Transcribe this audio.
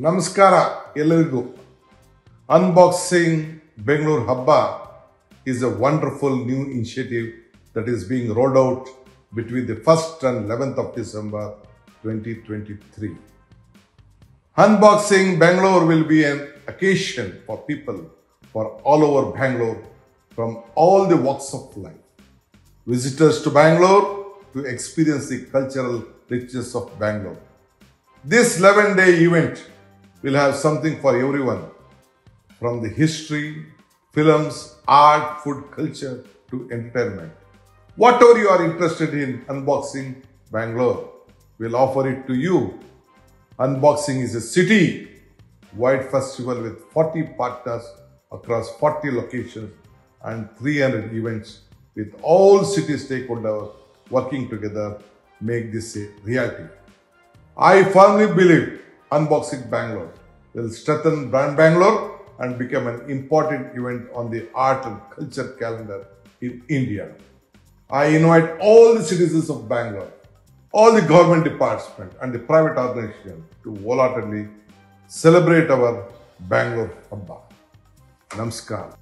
Namaskara ಎಲ್ಲರಿಗೂ. Unboxing Bengaluru Habba is a wonderful new initiative that is being rolled out between the 1st and 11th of December 2023. Unboxing Bangalore will be an occasion for people for all over Bangalore from all the walks of life. Visitors to Bangalore to experience the cultural richness of Bangalore. This 11-day event will have something for everyone, from the history, films, art, food, culture to entertainment. Whatever you are interested in unboxing Bangalore, we'll offer it to you. Unboxing is a city-wide festival with 40 partners across 40 locations and 300 events with all city stakeholders working together make this a reality. I firmly believe Unboxing Bangalore will strengthen brand Bangalore and become an important event on the art and culture calendar in India. I invite all the citizens of Bangalore, all the government departments and the private organizations to wholeheartedly celebrate our Bangalore Habba. Namaskar.